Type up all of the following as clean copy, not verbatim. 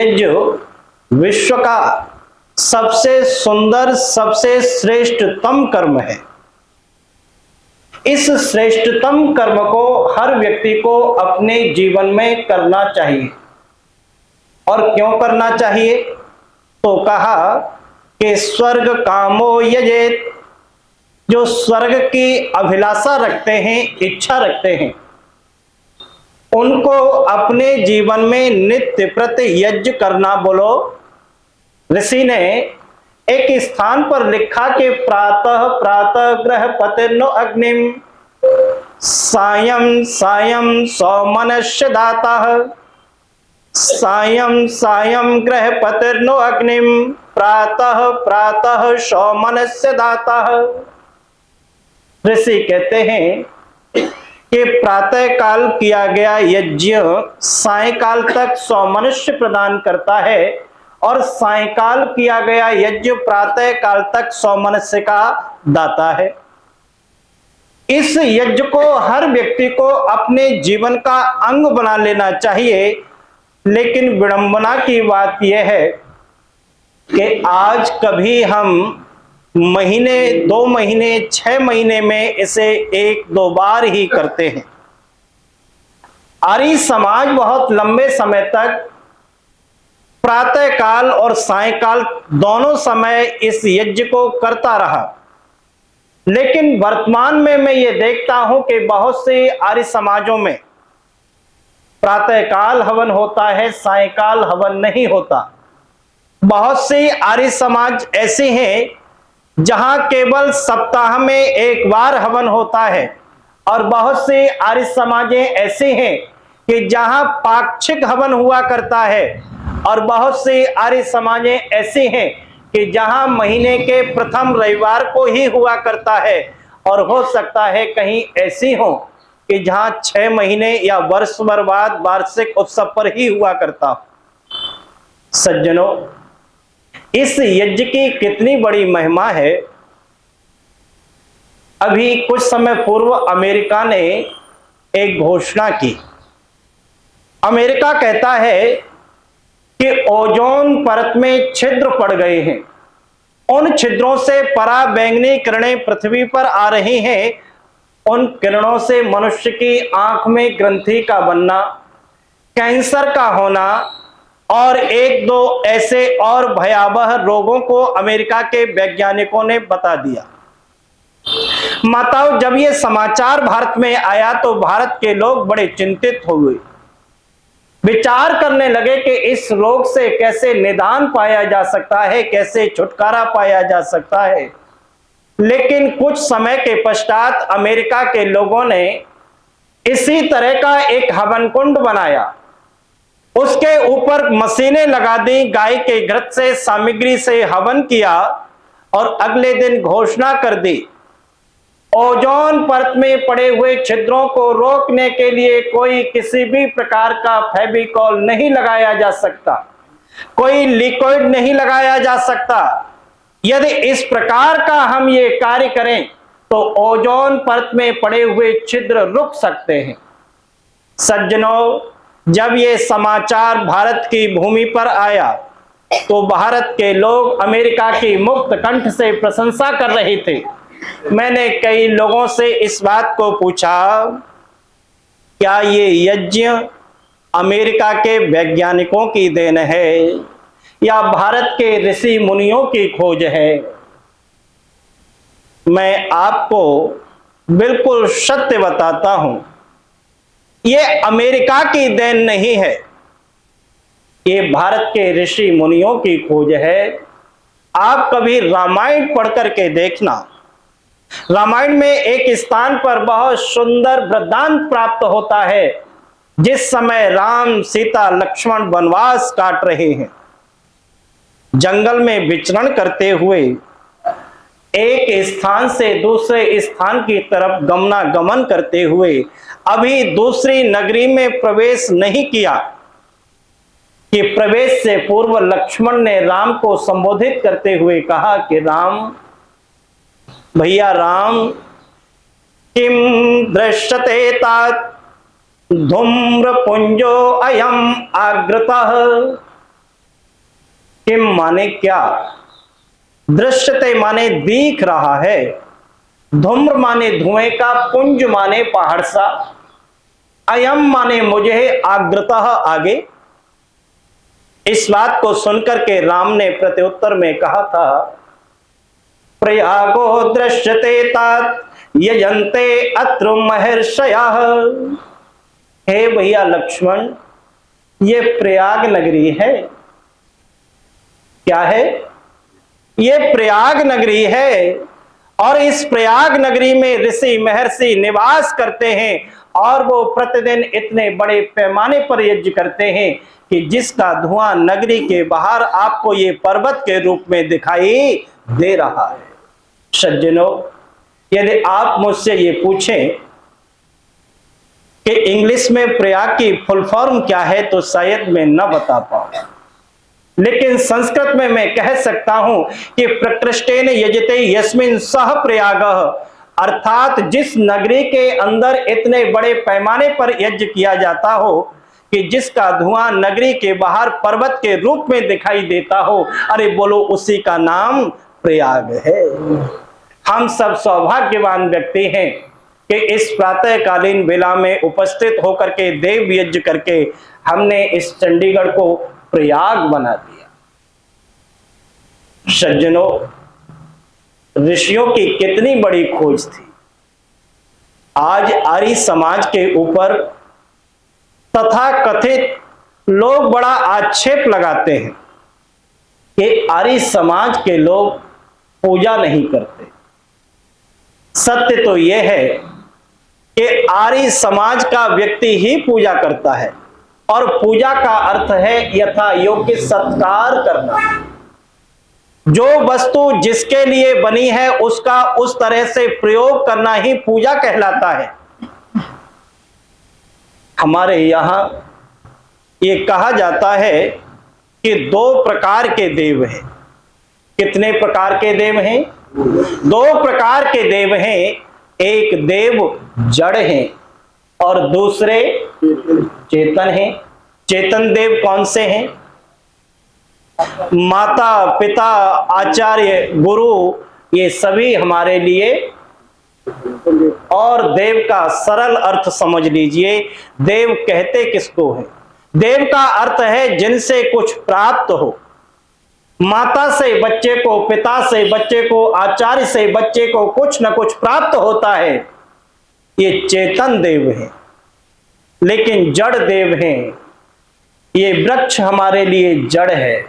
ये जो विश्व का सबसे सुंदर, सबसे श्रेष्ठतम कर्म है, इस श्रेष्ठतम कर्म को हर व्यक्ति को अपने जीवन में करना चाहिए। और क्यों करना चाहिए? तो कहा कि स्वर्ग कामो यजेत, जो स्वर्ग की अभिलाषा रखते हैं, इच्छा रखते हैं, उनको अपने जीवन में नित्य प्रति यज्ञ करना बोलो। ऋषि ने एक स्थान पर लिखा कि प्रातः प्रातः ग्रह पतिर्नो अग्निम, सायं सायं सौमनस्य दाताः, सायं सायं ग्रह पतिर्नो अग्निम, प्रातः प्रातः सौमनस्य दाताः। ऋषि कहते हैं कि प्रातः काल किया गया यज्ञ सायंकाल तक सौमनस्य प्रदान करता है, और सायंकाल किया गया यज्ञ प्रातः काल तक सौमनस्य का दाता है। इस यज्ञ को हर व्यक्ति को अपने जीवन का अंग बना लेना चाहिए। लेकिन विडंबना की बात यह है कि आज कभी हम महीने, 2 महीने, 6 महीने में इसे 1-2 बार ही करते हैं। आर्य समाज बहुत लंबे समय तक प्रातः काल और सायंकाल दोनों समय इस यज्ञ को करता रहा। लेकिन वर्तमान में मैं ये देखता हूं कि बहुत से आर्य समाजों में प्रातः काल हवन होता है, सायंकाल हवन नहीं होता। बहुत से आर्य समाज ऐसे हैं जहां केवल सप्ताह में 1 बार हवन होता है, और बहुत से आर्य समाजें ऐसे हैं कि जहां पाक्षिक हवन हुआ करता है, और बहुत से आर्य समाजें ऐसी हैं कि जहां महीने के प्रथम रविवार को ही हुआ करता है, और हो सकता है कहीं ऐसी हो कि जहां 6 महीने या वर्ष भर बाद वार्षिक उत्सव पर ही हुआ करता हो। सज्जनों, इस यज्ञ की कितनी बड़ी महिमा है। अभी कुछ समय पूर्व अमेरिका ने एक घोषणा की। अमेरिका कहता है कि ओजोन परत में छिद्र पड़ गए हैं, उन छिद्रों से पराबैंगनी किरणें पृथ्वी पर आ रही हैं, उन किरणों से मनुष्य की आंख में ग्रंथि का बनना, कैंसर का होना और 1-2 ऐसे और भयावह रोगों को अमेरिका के वैज्ञानिकों ने बता दिया। माताओं, जब ये समाचार भारत में आया तो भारत के लोग बड़े चिंतित हो गए, विचार करने लगे कि इस रोग से कैसे निदान पाया जा सकता है, कैसे छुटकारा पाया जा सकता है। लेकिन कुछ समय के पश्चात अमेरिका के लोगों ने इसी तरह का एक हवन कुंड बनाया, उसके ऊपर मशीनें लगा दी, गाय के घृत से सामग्री से हवन किया, और अगले दिन घोषणा कर दी, ओजोन परत में पड़े हुए छिद्रों को रोकने के लिए कोई किसी भी प्रकार का फेविकॉल नहीं लगाया जा सकता, कोई लिक्विड नहीं लगाया जा सकता। यदि इस प्रकार का हम ये कार्य करें तो ओजोन परत में पड़े हुए छिद्र रुक सकते हैं। सज्जनों, जब ये समाचार भारत की भूमि पर आया तो भारत के लोग अमेरिका की मुक्त कंठ से प्रशंसा कर रहे थे। मैंने कई लोगों से इस बात को पूछा, क्या ये यज्ञ अमेरिका के वैज्ञानिकों की देन है या भारत के ऋषि मुनियों की खोज है? मैं आपको बिल्कुल सत्य बताता हूं, ये अमेरिका की देन नहीं है, ये भारत के ऋषि मुनियों की खोज है। आप कभी रामायण पढ़ करके देखना। रामायण में एक स्थान पर बहुत सुंदर वृत्तांत प्राप्त होता है, जिस समय राम, सीता, लक्ष्मण वनवास काट रहे हैं, जंगल में विचरण करते हुए एक स्थान से दूसरे स्थान की तरफ गमनागमन करते हुए अभी दूसरी नगरी में प्रवेश नहीं किया कि प्रवेश से पूर्व लक्ष्मण ने राम को संबोधित करते हुए कहा कि राम, भैया राम, किम दृश्यते तात धूम्रपुंजो अयम आग्रतः, किम माने क्या, दृश्यते माने दिख रहा है, धूम्र माने धुएं का, पुंज माने पहाड़ सा, अयम माने मुझे, आग्रतः आगे। इस बात को सुनकर के राम ने प्रत्युत्तर में कहा था, प्रयागो दृश्यते तात यजन्ते अत्र महर्षयः। हे भैया लक्ष्मण, ये प्रयाग नगरी है। क्या है? ये प्रयाग नगरी है, और इस प्रयाग नगरी में ऋषि महर्षि निवास करते हैं, और वो प्रतिदिन इतने बड़े पैमाने पर यज्ञ करते हैं कि जिसका धुआं नगरी के बाहर आपको ये पर्वत के रूप में दिखाई दे रहा है। सज्जनों, यदि आप मुझसे ये पूछें कि इंग्लिश में प्रयाग की फुल फॉर्म क्या है, तो शायद मैं न बता पाऊं, लेकिन संस्कृत में मैं कह सकता हूं कि प्रकृष्टेन यजते यस्मिन् सह प्रयागः, अर्थात जिस नगरी के अंदर इतने बड़े पैमाने पर यज्ञ किया जाता हो कि जिसका धुआं नगरी के बाहर पर्वत के रूप में दिखाई देता हो, अरे बोलो, उसी का नाम प्रयाग है। हम सब सौभाग्यवान व्यक्ति हैं कि इस प्रातःकालीन बेला में उपस्थित होकर के देव यज्ञ करके हमने इस चंडीगढ़ को प्रयाग बना दिया। सज्जनों, ऋषियों की कितनी बड़ी खोज थी। आज आर्य समाज के ऊपर तथा कथित लोग बड़ा आक्षेप लगाते हैं कि आर्य समाज के लोग पूजा नहीं करते। सत्य तो यह है कि आर्य समाज का व्यक्ति ही पूजा करता है, और पूजा का अर्थ है यथा योग्य सत्कार करना। जो वस्तु जिसके लिए बनी है उसका उस तरह से प्रयोग करना ही पूजा कहलाता है। हमारे यहां ये कहा जाता है कि 2 प्रकार के देव हैं। कितने प्रकार के देव हैं? 2 प्रकार के देव हैं। एक देव जड़ हैं और दूसरे चेतन हैं। चेतन देव कौन से हैं? माता, पिता, आचार्य, गुरु, ये सभी हमारे लिए। और देव का सरल अर्थ समझ लीजिए, देव कहते किसको है? देव का अर्थ है जिनसे कुछ प्राप्त हो। माता से बच्चे को, पिता से बच्चे को, आचार्य से बच्चे को कुछ न कुछ प्राप्त होता है, ये चेतन देव हैं। लेकिन जड़ देव हैं, ये वृक्ष हमारे लिए जड़ है,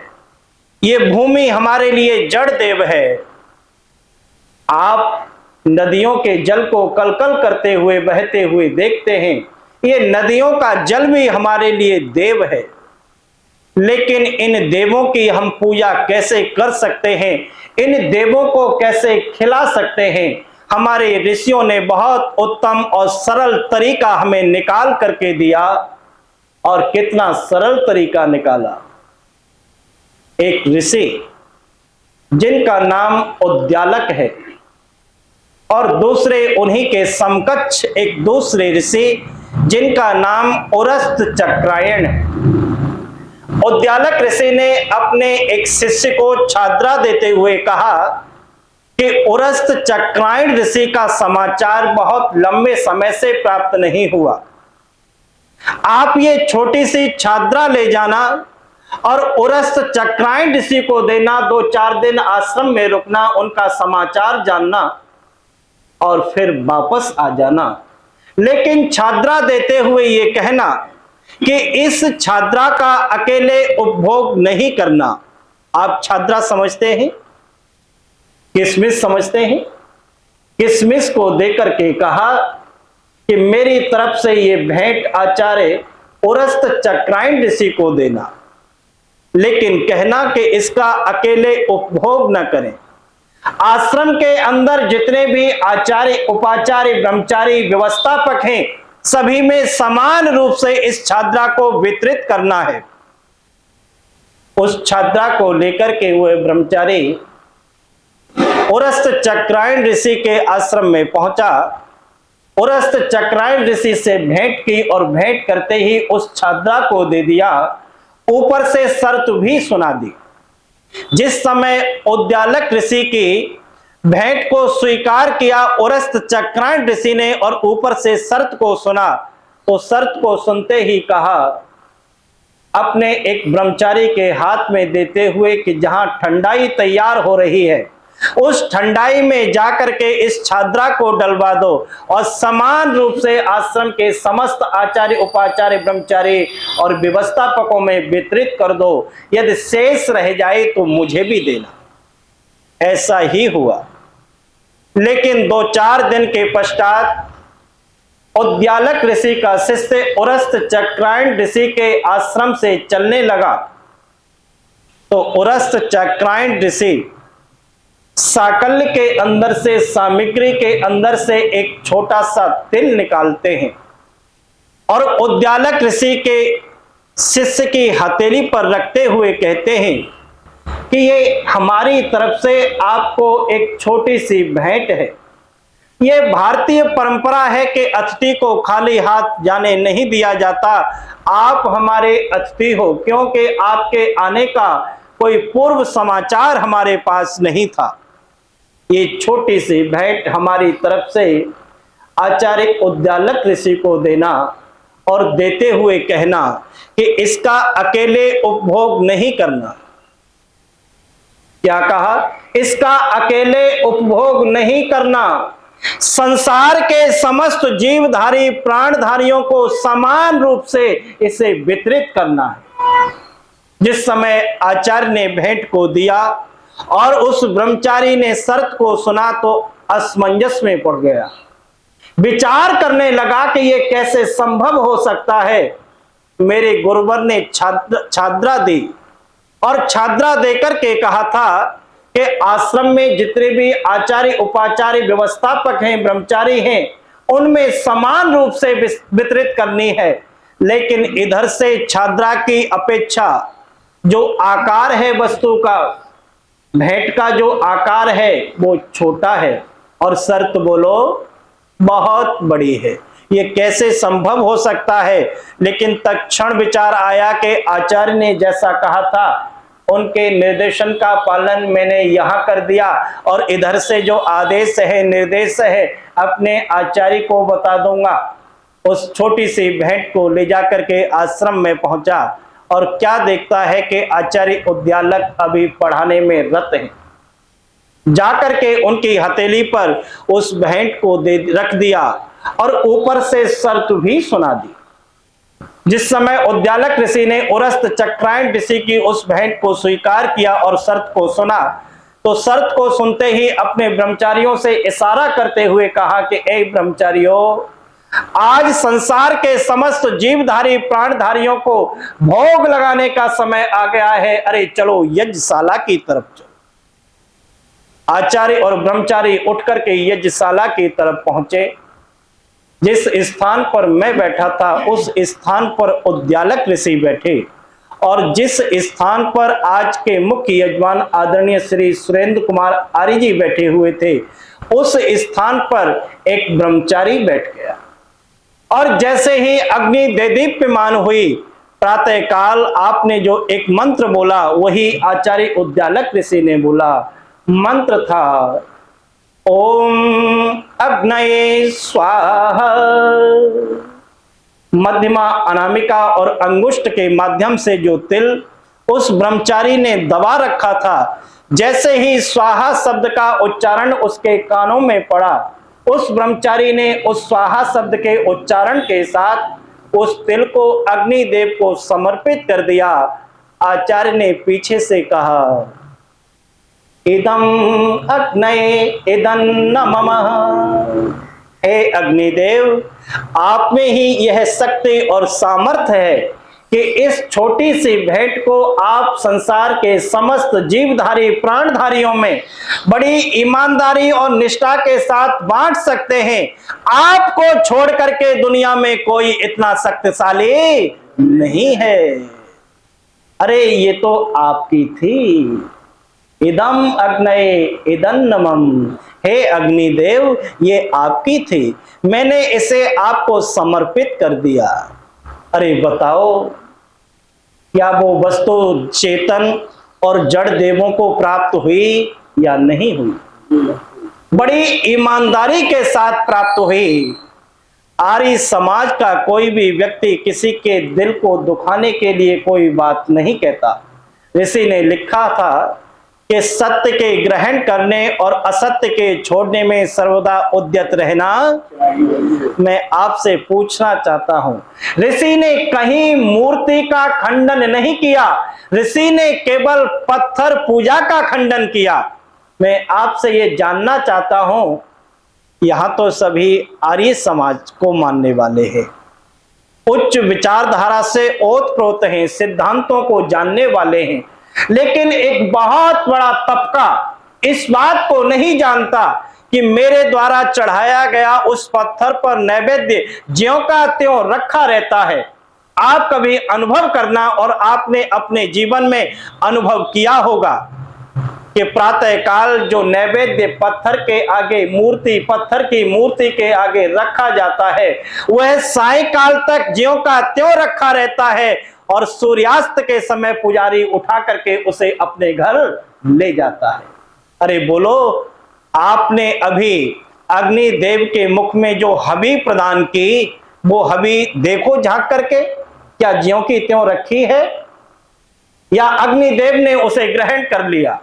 ये भूमि हमारे लिए जड़ देव है। आप नदियों के जल को कलकल करते हुए बहते हुए देखते हैं, ये नदियों का जल भी हमारे लिए देव है। लेकिन इन देवों की हम पूजा कैसे कर सकते हैं, इन देवों को कैसे खिला सकते हैं? हमारे ऋषियों ने बहुत उत्तम और सरल तरीका हमें निकाल करके दिया। और कितना सरल तरीका निकाला। एक ऋषि जिनका नाम उद्यालक है, और दूसरे उन्हीं के समकक्ष एक दूसरे ऋषि जिनका नाम उरस्त चक्रायण है। उद्यालक ऋषि ने अपने एक शिष्य को छात्रा देते हुए कहा कि उरस्त चक्रायण ऋषि का समाचार बहुत लंबे समय से प्राप्त नहीं हुआ। आप ये छोटी सी छात्रा ले जाना और उरस्त चक्रायण ऋषि को देना, 2-4 दिन आश्रम में रुकना, उनका समाचार जानना और फिर वापस आ जाना। लेकिन छात्रा देते हुए ये कहना कि इस छात्रा का अकेले उपभोग नहीं करना। आप छात्रा समझते हैं? किशमिश समझते हैं? किशमिश को देकर के कहा कि मेरी तरफ से ये भेंट आचार्य उरस्त चक्रायण ऋषि को देना, लेकिन कहना कि इसका अकेले उपभोग न करें। आश्रम के अंदर जितने भी आचार्य, उपाचार्य, ब्रह्मचारी, व्यवस्थापक हैं, सभी में समान रूप से इस छात्रा को वितरित करना है। उस छात्रा को लेकर के हुए ब्रह्मचारी उरस्त चक्रायण ऋषि के आश्रम में पहुंचा। उरस्त चक्रायण ऋषि से भेंट की और भेंट करते ही उस छात्रा को दे दिया। ऊपर से शर्त भी सुना दी जिस समय उद्दालक ऋषि की भेंट को स्वीकार किया उरस्त चक्रायण ऋषि ने और ऊपर से शर्त को सुना, तो शर्त को सुनते ही कहा अपने एक ब्रह्मचारी के हाथ में देते हुए कि जहां ठंडाई तैयार हो रही है उस ठंडाई में जाकर के इस छात्रा को डलवा दो और समान रूप से आश्रम के समस्त आचार्य उपाचार्य ब्रह्मचारी और व्यवस्थापकों में वितरित कर दो, यदि शेष रह जाए तो मुझे भी देना। ऐसा ही हुआ। लेकिन 2-4 दिन के पश्चात उद्दालक ऋषि का शिष्य उरस्त चक्रायण ऋषि के आश्रम से चलने लगा, तो उरस्त चक्रायण ऋषि साकल्य के अंदर से, सामग्री के अंदर से एक छोटा सा तिल निकालते हैं और उद्दालक ऋषि के शिष्य की हथेली पर रखते हुए कहते हैं कि ये हमारी तरफ से आपको एक छोटी सी भेंट है। ये भारतीय परंपरा है कि अतिथि को खाली हाथ जाने नहीं दिया जाता। आप हमारे अतिथि हो, क्योंकि आपके आने का कोई पूर्व समाचार हमारे पास नहीं था। ये छोटी सी भेंट हमारी तरफ से आचार्य उद्दालक ऋषि को देना और देते हुए कहना कि इसका अकेले उपभोग नहीं करना। क्या कहा? इसका अकेले उपभोग नहीं करना, संसार के समस्त जीवधारी प्राणधारियों को समान रूप से इसे वितरित करना है। जिस समय आचार्य ने भेंट को दिया और उस ब्रह्मचारी ने शर्त को सुना तो असमंजस में पड़ गया, विचार करने लगा कि यह कैसे संभव हो सकता है। मेरे गुरुवर ने छात्रा दी और छात्रा देकर के कहा था कि आश्रम में जितने भी आचार्य उपाचार्य व्यवस्थापक हैं, ब्रह्मचारी हैं, उनमें समान रूप से वितरित करनी है। लेकिन इधर से छात्रा की अपेक्षा जो आकार है वस्तु का, भेंट का जो आकार है वो छोटा है और शर्त बोलो बहुत बड़ी है। ये कैसे संभव हो सकता है? लेकिन तत्क्षण विचार आया कि आचार्य ने जैसा कहा था उनके निर्देशन का पालन मैंने यहाँ कर दिया और इधर से जो आदेश है, निर्देश है, अपने आचार्य को बता दूंगा। उस छोटी सी भेंट को ले जाकर के आश्रम में पहुंचा और क्या देखता है कि आचार्य उद्दालक अभी पढ़ाने में रत हैं। जाकर के उनकी हथेली पर उस भेंट को रख दिया और ऊपर से शर्त भी सुना दी। जिस समय उद्दालक ऋषि ने उरस्त चक्रायण ऋषि की उस भेंट को स्वीकार किया और शर्त को सुना, तो शर्त को सुनते ही अपने ब्रह्मचारियों से इशारा करते हुए कहा कि ए ब्रह्मचारियों, आज संसार के समस्त जीवधारी प्राणधारियों को भोग लगाने का समय आ गया है। अरे चलो यज्ञशाला की तरफ चलो। आचार्य और ब्रह्मचारी उठकर के यज्ञशाला की तरफ पहुंचे। जिस स्थान पर मैं बैठा था उस स्थान पर उद्दालक ऋषि बैठे और जिस स्थान पर आज के मुख्य यजमान आदरणीय श्री सुरेंद्र कुमार आर्य जी बैठे हुए थे, उस स्थान पर एक ब्रह्मचारी बैठ गया। और जैसे ही अग्नि देदीप्यमान हुई, प्रातः काल आपने जो एक मंत्र बोला वही आचार्य उद्दालक ऋषि ने बोला। मंत्र था ओम अग्नये स्वाहा। मध्यमा, अनामिका और अंगुष्ठ के माध्यम से जो तिल उस ब्रह्मचारी ने दबा रखा था, जैसे ही स्वाहा शब्द का उच्चारण उसके कानों में पड़ा, उस ब्रह्मचारी ने उस स्वाहा शब्द के उच्चारण के साथ उस तिल को अग्निदेव को समर्पित कर दिया। आचार्य ने पीछे से कहा इदम अग्नये इदं न ममः। हे अग्निदेव, आप में ही यह शक्ति और सामर्थ्य है कि इस छोटी सी भेंट को आप संसार के समस्त जीवधारी प्राणधारियों में बड़ी ईमानदारी और निष्ठा के साथ बांट सकते हैं। आपको छोड़ करके दुनिया में कोई इतना शक्तिशाली नहीं है। अरे ये तो आपकी थी। इदम अग्नये इदं न मम। हे अग्निदेव, ये आपकी थी, मैंने इसे आपको समर्पित कर दिया। अरे बताओ, क्या वो वस्तु चेतन और जड़ देवों को प्राप्त हुई या नहीं हुई? बड़ी ईमानदारी के साथ प्राप्त हुई। आर्य समाज का कोई भी व्यक्ति किसी के दिल को दुखाने के लिए कोई बात नहीं कहता। ऋषि ने लिखा था कि सत्य के ग्रहण करने और असत्य के छोड़ने में सर्वदा उद्यत रहना। मैं आपसे पूछना चाहता हूं, ऋषि ने कहीं मूर्ति का खंडन नहीं किया, ऋषि ने केवल पत्थर पूजा का खंडन किया। मैं आपसे ये जानना चाहता हूं, यहां तो सभी आर्य समाज को मानने वाले हैं, उच्च विचारधारा से ओतप्रोत हैं, सिद्धांतों को जानने वाले हैं, लेकिन एक बहुत बड़ा तबका इस बात को नहीं जानता कि मेरे द्वारा चढ़ाया गया उस पत्थर पर नैवेद्य ज्यों का त्यों रखा रहता है। आप कभी अनुभव करना, और आपने अपने जीवन में अनुभव किया होगा कि प्रातः काल जो नैवेद्य पत्थर के आगे पत्थर की मूर्ति के आगे रखा जाता है, वह सायंकाल तक ज्यों का त्यों रखा रहता है, और सूर्यास्त के समय पुजारी उठा करके उसे अपने घर ले जाता है। अरे बोलो, आपने अभी अग्निदेव के मुख में जो हबी प्रदान की, वो हबी देखो झांक करके, क्या ज्यों की त्यों रखी है या अग्निदेव ने उसे ग्रहण कर लिया?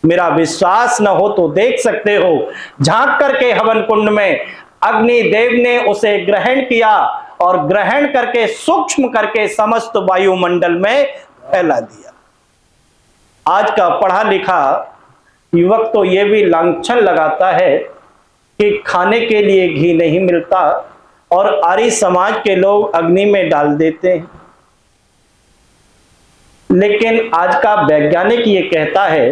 मेरा विश्वास न हो तो देख सकते हो, झांक करके हवन कुंड में अग्निदेव ने उसे ग्रहण किया, और ग्रहण करके सूक्ष्म करके समस्त वायुमंडल में फैला दिया। आज का पढ़ा लिखा युवक तो यह भी लांछन लगाता है कि खाने के लिए घी नहीं मिलता, और आर्य समाज के लोग अग्नि में डाल देते हैं। लेकिन आज का वैज्ञानिक ये कहता है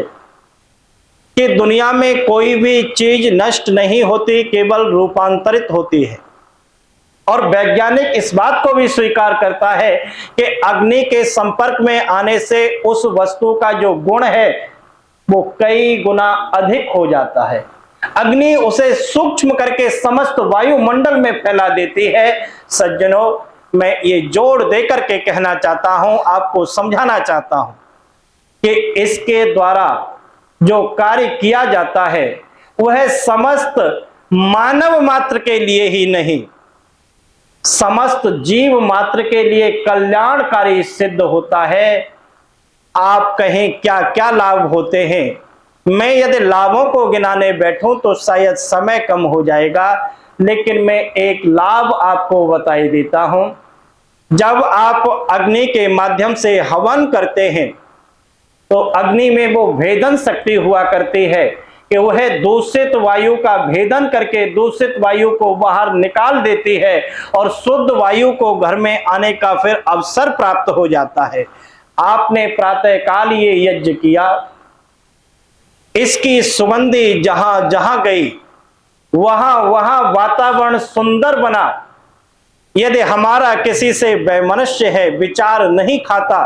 कि दुनिया में कोई भी चीज नष्ट नहीं होती, केवल रूपांतरित होती है। और वैज्ञानिक इस बात को भी स्वीकार करता है कि अग्नि के संपर्क में आने से उस वस्तु का जो गुण है वो कई गुना अधिक हो जाता है। अग्नि उसे सूक्ष्म करके समस्त वायुमंडल में फैला देती है। सज्जनों, मैं ये जोड़ देकर के कहना चाहता हूं, आपको समझाना चाहता हूं कि इसके द्वारा जो कार्य किया जाता है वह समस्त मानव मात्र के लिए ही नहीं, समस्त जीव मात्र के लिए कल्याणकारी सिद्ध होता है। आप कहें क्या क्या लाभ होते हैं? मैं यदि लाभों को गिनाने बैठूं तो शायद समय कम हो जाएगा, लेकिन मैं एक लाभ आपको बताई देता हूं। जब आप अग्नि के माध्यम से हवन करते हैं तो अग्नि में वो भेदन शक्ति हुआ करती है कि वह दूषित वायु का भेदन करके दूषित वायु को बाहर निकाल देती है, और शुद्ध वायु को घर में आने का फिर अवसर प्राप्त हो जाता है। आपने प्रातः काल ये यज्ञ किया, इसकी सुगंधी जहां जहां गई वहां वहां वातावरण सुंदर बना। यदि हमारा किसी से वैमनस्य है, विचार नहीं खाता,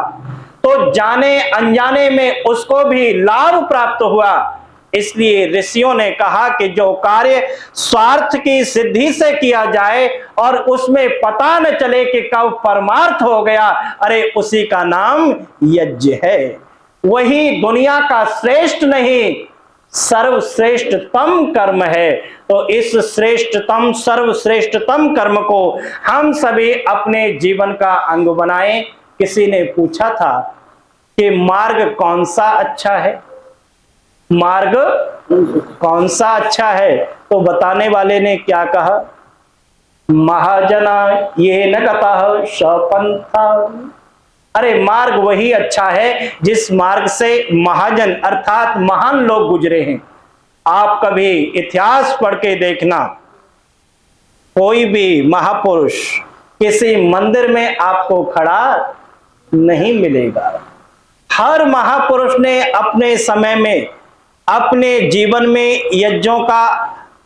तो जाने अनजाने में उसको भी लाभ प्राप्त हुआ। इसलिए ऋषियों ने कहा कि जो कार्य स्वार्थ की सिद्धि से किया जाए और उसमें पता न चले कि कब परमार्थ हो गया, अरे उसी का नाम यज्ञ है। वही दुनिया का श्रेष्ठ नहीं, सर्वश्रेष्ठतम कर्म है। तो इस श्रेष्ठतम सर्वश्रेष्ठतम कर्म को हम सभी अपने जीवन का अंग बनाएं। किसी ने पूछा था कि मार्ग कौन सा अच्छा है, मार्ग कौन सा अच्छा है? तो बताने वाले ने क्या कहा? महाजना ये न गतः सपंथा। अरे मार्ग वही अच्छा है जिस मार्ग से महाजन अर्थात महान लोग गुजरे हैं। आप कभी इतिहास पढ़ के देखना, कोई भी महापुरुष किसी मंदिर में आपको खड़ा नहीं मिलेगा। हर महापुरुष ने अपने समय में अपने जीवन में यज्ञों का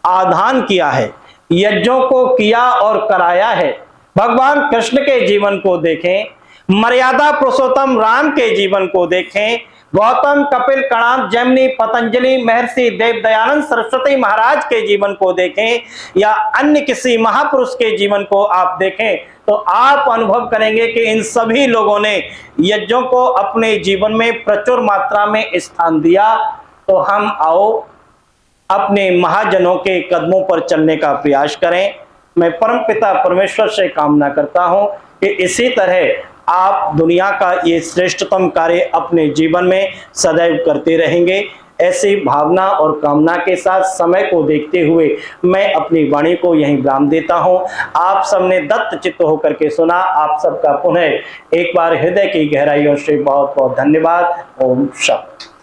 आधान किया है, यज्ञों को किया और कराया है। भगवान कृष्ण के जीवन को देखें, मर्यादा पुरुषोत्तम राम के जीवन को देखें, गौतम, कपिल, कणाद, जैमिनी, पतंजलि, महर्षि देवदयानंद सरस्वती महाराज के जीवन को देखें या अन्य किसी महापुरुष के जीवन को आप देखें तो आप अनुभव करेंगे कि इन सभी लोगों ने यज्ञों को अपने जीवन में प्रचुर मात्रा में स्थान दिया। तो हम आओ अपने महाजनों के कदमों पर चलने का प्रयास करें। मैं परमपिता परमेश्वर से कामना करता हूं कि इसी तरह आप दुनिया का ये श्रेष्ठतम कार्य अपने जीवन में सदैव करते रहेंगे। ऐसी भावना और कामना के साथ समय को देखते हुए मैं अपनी वाणी को यहीं विराम देता हूं। आप सबने दत्त चित्त होकर के सुना। आप सबका पुनः एक बार हृदय की गहराइयों से बहुत बहुत धन्यवाद। ओम शांति।